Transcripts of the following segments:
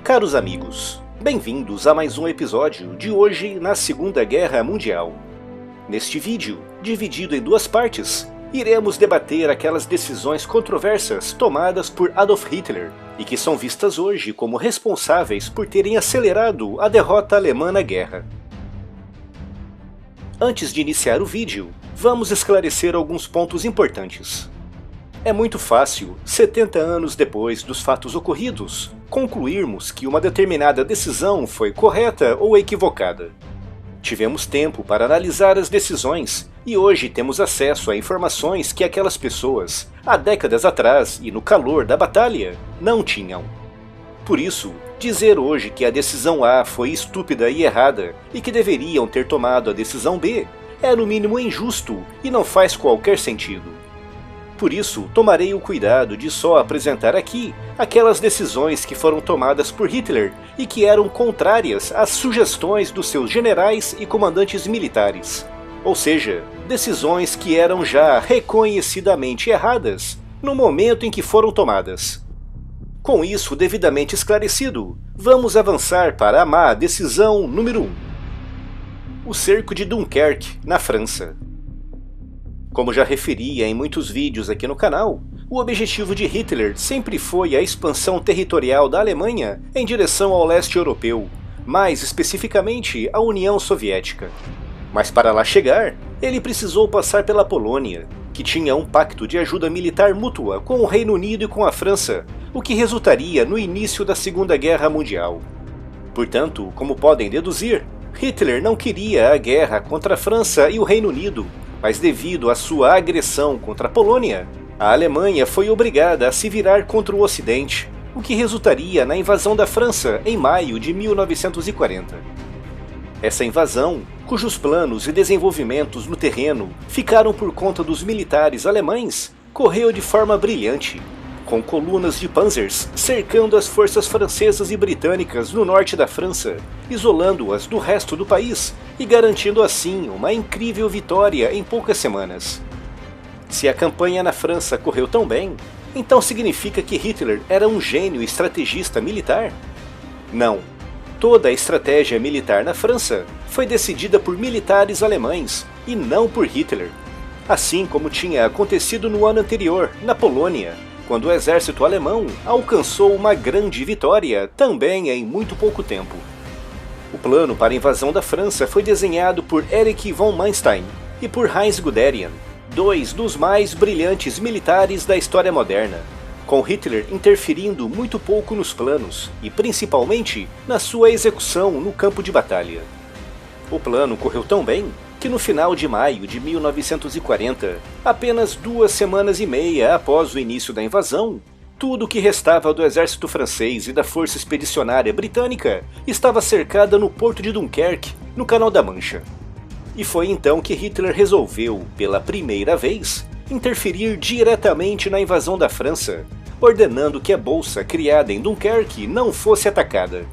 Caros amigos, bem-vindos a mais um episódio de hoje na Segunda Guerra Mundial. Neste vídeo, dividido em duas partes, iremos debater aquelas decisões controversas tomadas por Adolf Hitler e que são vistas hoje como responsáveis por terem acelerado a derrota alemã na guerra. Antes de iniciar o vídeo, vamos esclarecer alguns pontos importantes. É muito fácil, 70 anos depois dos fatos ocorridos, concluirmos que uma determinada decisão foi correta ou equivocada. Tivemos tempo para analisar as decisões e hoje temos acesso a informações que aquelas pessoas, há décadas atrás e no calor da batalha, não tinham. Por isso, dizer hoje que a decisão A foi estúpida e errada e que deveriam ter tomado a decisão B é no mínimo injusto e não faz qualquer sentido. Por isso, tomarei o cuidado de só apresentar aqui aquelas decisões que foram tomadas por Hitler e que eram contrárias às sugestões dos seus generais e comandantes militares. Ou seja, decisões que eram já reconhecidamente erradas no momento em que foram tomadas. Com isso devidamente esclarecido, vamos avançar para a má decisão número 1. O cerco de Dunkerque, na França. Como já referi em muitos vídeos aqui no canal, o objetivo de Hitler sempre foi a expansão territorial da Alemanha em direção ao leste europeu, mais especificamente à União Soviética. Mas para lá chegar, ele precisou passar pela Polônia, que tinha um pacto de ajuda militar mútua com o Reino Unido e com a França, o que resultaria no início da Segunda Guerra Mundial. Portanto, como podem deduzir, Hitler não queria a guerra contra a França e o Reino Unido, mas devido à sua agressão contra a Polônia, a Alemanha foi obrigada a se virar contra o Ocidente, o que resultaria na invasão da França em maio de 1940. Essa invasão, cujos planos e desenvolvimentos no terreno ficaram por conta dos militares alemães, correu de forma brilhante, com colunas de panzers cercando as forças francesas e britânicas no norte da França, isolando-as do resto do país e garantindo assim uma incrível vitória em poucas semanas. Se a campanha na França correu tão bem, então significa que Hitler era um gênio estrategista militar? Não. Toda a estratégia militar na França foi decidida por militares alemães e não por Hitler, assim como tinha acontecido no ano anterior, na Polônia, quando o exército alemão alcançou uma grande vitória também em muito pouco tempo. O plano para a invasão da França foi desenhado por Erich von Manstein e por Heinz Guderian, dois dos mais brilhantes militares da história moderna, com Hitler interferindo muito pouco nos planos e principalmente na sua execução no campo de batalha. O plano correu tão bem que no final de maio de 1940, apenas 2 semanas e meia após o início da invasão, tudo o que restava do exército francês e da força expedicionária britânica estava cercada no porto de Dunkerque, no Canal da Mancha. E foi então que Hitler resolveu, pela primeira vez, interferir diretamente na invasão da França, ordenando que a bolsa criada em Dunkerque não fosse atacada.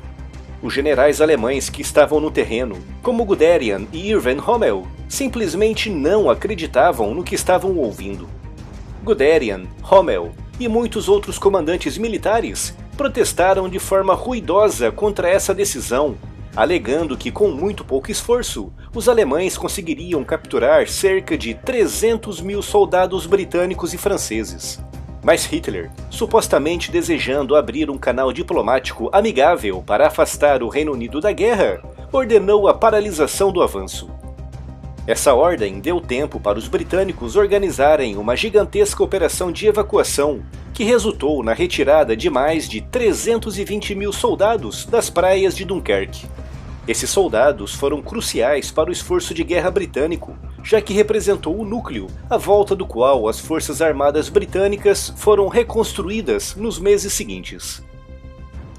Os generais alemães que estavam no terreno, como Guderian e Erwin Rommel, simplesmente não acreditavam no que estavam ouvindo. Guderian, Rommel e muitos outros comandantes militares protestaram de forma ruidosa contra essa decisão, alegando que com muito pouco esforço, os alemães conseguiriam capturar cerca de 300 mil soldados britânicos e franceses. Mas Hitler, supostamente desejando abrir um canal diplomático amigável para afastar o Reino Unido da guerra, ordenou a paralisação do avanço. Essa ordem deu tempo para os britânicos organizarem uma gigantesca operação de evacuação, que resultou na retirada de mais de 320 mil soldados das praias de Dunkerque. Esses soldados foram cruciais para o esforço de guerra britânico, já que representou o núcleo à volta do qual as forças armadas britânicas foram reconstruídas nos meses seguintes.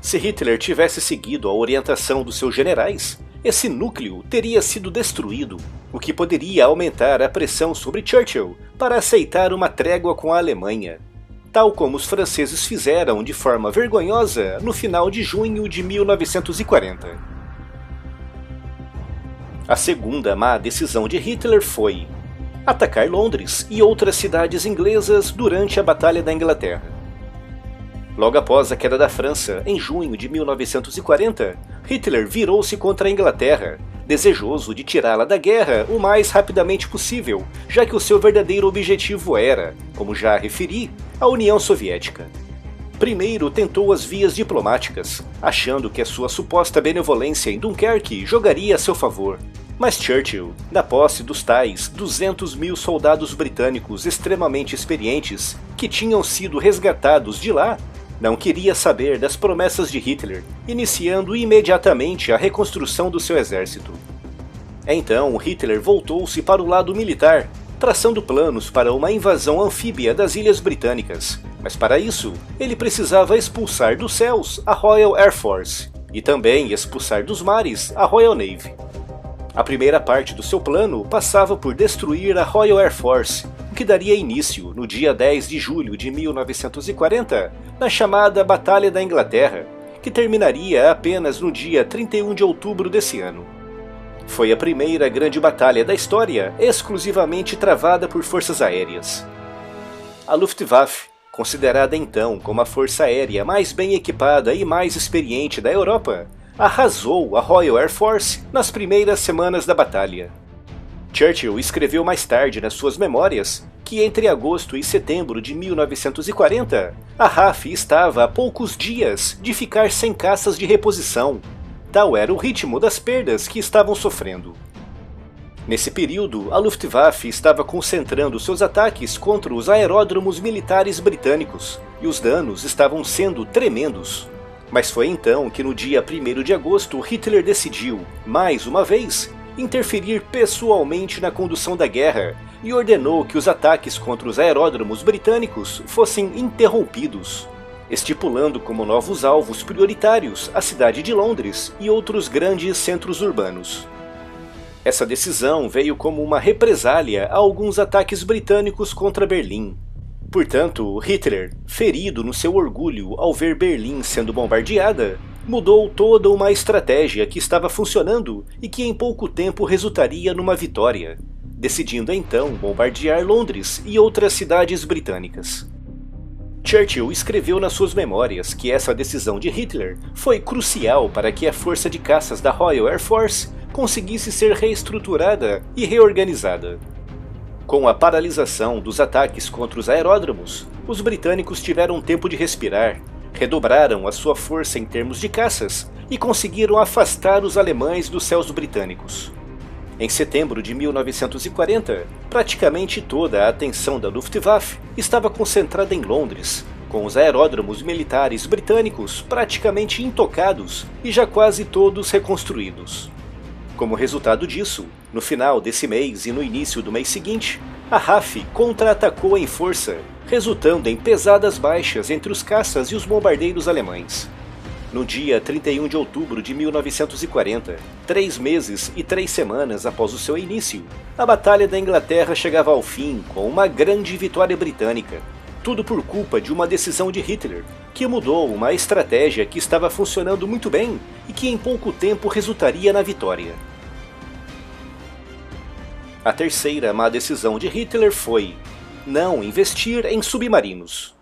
Se Hitler tivesse seguido a orientação dos seus generais, esse núcleo teria sido destruído, o que poderia aumentar a pressão sobre Churchill para aceitar uma trégua com a Alemanha, tal como os franceses fizeram de forma vergonhosa no final de junho de 1940. A segunda má decisão de Hitler foi atacar Londres e outras cidades inglesas durante a Batalha da Inglaterra. Logo após a queda da França, em junho de 1940, Hitler virou-se contra a Inglaterra, desejoso de tirá-la da guerra o mais rapidamente possível, já que o seu verdadeiro objetivo era, como já referi, a União Soviética. Primeiro tentou as vias diplomáticas, achando que a sua suposta benevolência em Dunkerque jogaria a seu favor. Mas Churchill, na posse dos tais 200.000 soldados britânicos extremamente experientes que tinham sido resgatados de lá, não queria saber das promessas de Hitler, iniciando imediatamente a reconstrução do seu exército. Então Hitler voltou-se para o lado militar, traçando planos para uma invasão anfíbia das Ilhas Britânicas, mas para isso ele precisava expulsar dos céus a Royal Air Force e também expulsar dos mares a Royal Navy. A primeira parte do seu plano passava por destruir a Royal Air Force, o que daria início, no dia 10 de julho de 1940, na chamada Batalha da Inglaterra, que terminaria apenas no dia 31 de outubro desse ano. Foi a primeira grande batalha da história exclusivamente travada por forças aéreas. A Luftwaffe, considerada então como a força aérea mais bem equipada e mais experiente da Europa, arrasou a Royal Air Force nas primeiras semanas da batalha. Churchill escreveu mais tarde nas suas memórias que entre agosto e setembro de 1940, a RAF estava a poucos dias de ficar sem caças de reposição. Tal era o ritmo das perdas que estavam sofrendo. Nesse período, a Luftwaffe estava concentrando seus ataques contra os aeródromos militares britânicos, e os danos estavam sendo tremendos. Mas foi então que no dia 1º de agosto Hitler decidiu, mais uma vez, interferir pessoalmente na condução da guerra e ordenou que os ataques contra os aeródromos britânicos fossem interrompidos, estipulando como novos alvos prioritários a cidade de Londres e outros grandes centros urbanos. Essa decisão veio como uma represália a alguns ataques britânicos contra Berlim. Portanto, Hitler, ferido no seu orgulho ao ver Berlim sendo bombardeada, mudou toda uma estratégia que estava funcionando e que em pouco tempo resultaria numa vitória, decidindo então bombardear Londres e outras cidades britânicas. Churchill escreveu nas suas memórias que essa decisão de Hitler foi crucial para que a força de caças da Royal Air Force conseguisse ser reestruturada e reorganizada. Com a paralisação dos ataques contra os aeródromos, os britânicos tiveram tempo de respirar, redobraram a sua força em termos de caças e conseguiram afastar os alemães dos céus britânicos. Em setembro de 1940, praticamente toda a atenção da Luftwaffe estava concentrada em Londres, com os aeródromos militares britânicos praticamente intocados e já quase todos reconstruídos. Como resultado disso, no final desse mês e no início do mês seguinte, a RAF contra-atacou em força, resultando em pesadas baixas entre os caças e os bombardeiros alemães. No dia 31 de outubro de 1940, 3 meses e 3 semanas após o seu início, a Batalha da Inglaterra chegava ao fim com uma grande vitória britânica, tudo por culpa de uma decisão de Hitler, que mudou uma estratégia que estava funcionando muito bem e que em pouco tempo resultaria na vitória. A terceira má decisão de Hitler foi não investir em submarinos.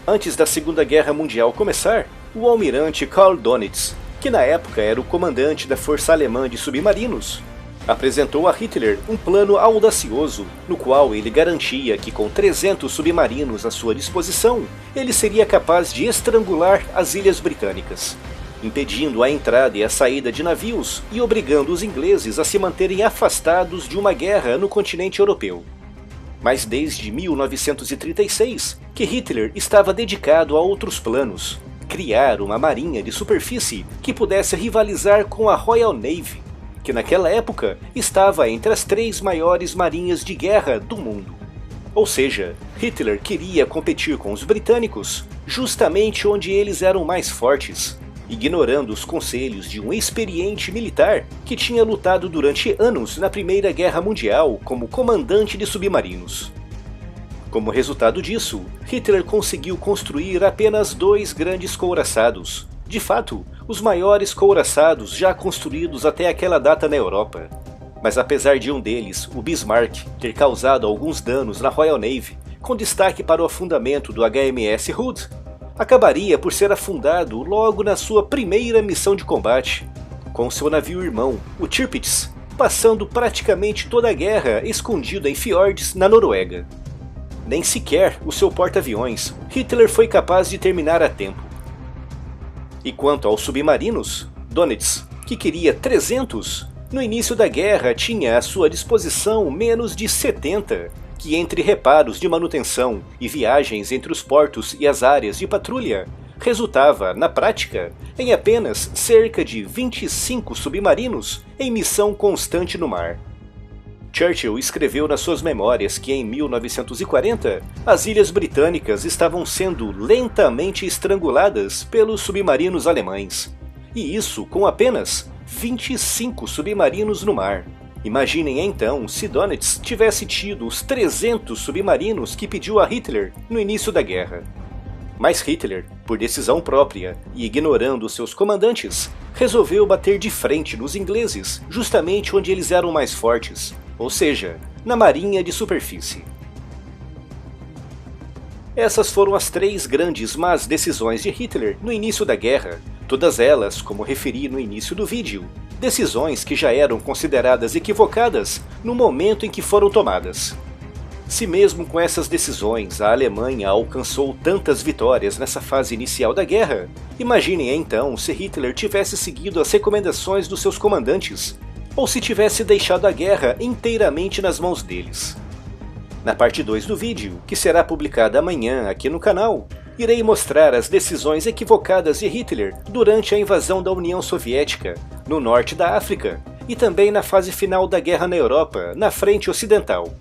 Antes da Segunda Guerra Mundial começar, o almirante Karl Donitz, que na época era o comandante da Força Alemã de Submarinos, apresentou a Hitler um plano audacioso, no qual ele garantia que com 300 submarinos à sua disposição, ele seria capaz de estrangular as Ilhas Britânicas, impedindo a entrada e a saída de navios e obrigando os ingleses a se manterem afastados de uma guerra no continente europeu. Mas desde 1936, que Hitler estava dedicado a outros planos, criar uma marinha de superfície que pudesse rivalizar com a Royal Navy, que naquela época estava entre as 3 maiores marinhas de guerra do mundo. Ou seja, Hitler queria competir com os britânicos justamente onde eles eram mais fortes, ignorando os conselhos de um experiente militar que tinha lutado durante anos na Primeira Guerra Mundial como comandante de submarinos. Como resultado disso, Hitler conseguiu construir apenas 2 grandes couraçados, de fato, os maiores couraçados já construídos até aquela data na Europa. Mas apesar de um deles, o Bismarck, ter causado alguns danos na Royal Navy, com destaque para o afundamento do HMS Hood, acabaria por ser afundado logo na sua primeira missão de combate, com seu navio irmão, o Tirpitz, passando praticamente toda a guerra escondido em fiordes na Noruega. Nem sequer o seu porta-aviões Hitler foi capaz de terminar a tempo. E quanto aos submarinos, Dönitz, que queria 300, no início da guerra tinha à sua disposição menos de 70, que entre reparos de manutenção e viagens entre os portos e as áreas de patrulha, resultava, na prática, em apenas cerca de 25 submarinos em missão constante no mar. Churchill escreveu nas suas memórias que em 1940 as ilhas britânicas estavam sendo lentamente estranguladas pelos submarinos alemães, e isso com apenas 25 submarinos no mar. Imaginem então se Dönitz tivesse tido os 300 submarinos que pediu a Hitler no início da guerra. Mas Hitler, por decisão própria e ignorando seus comandantes, resolveu bater de frente nos ingleses justamente onde eles eram mais fortes, ou seja, na marinha de superfície. Essas foram as 3 grandes más decisões de Hitler no início da guerra, todas elas, como referi no início do vídeo, decisões que já eram consideradas equivocadas no momento em que foram tomadas. Se mesmo com essas decisões a Alemanha alcançou tantas vitórias nessa fase inicial da guerra, imaginem então se Hitler tivesse seguido as recomendações dos seus comandantes, ou se tivesse deixado a guerra inteiramente nas mãos deles. Na parte 2 do vídeo, que será publicada amanhã aqui no canal, irei mostrar as decisões equivocadas de Hitler durante a invasão da União Soviética, no norte da África, e também na fase final da guerra na Europa, na frente ocidental.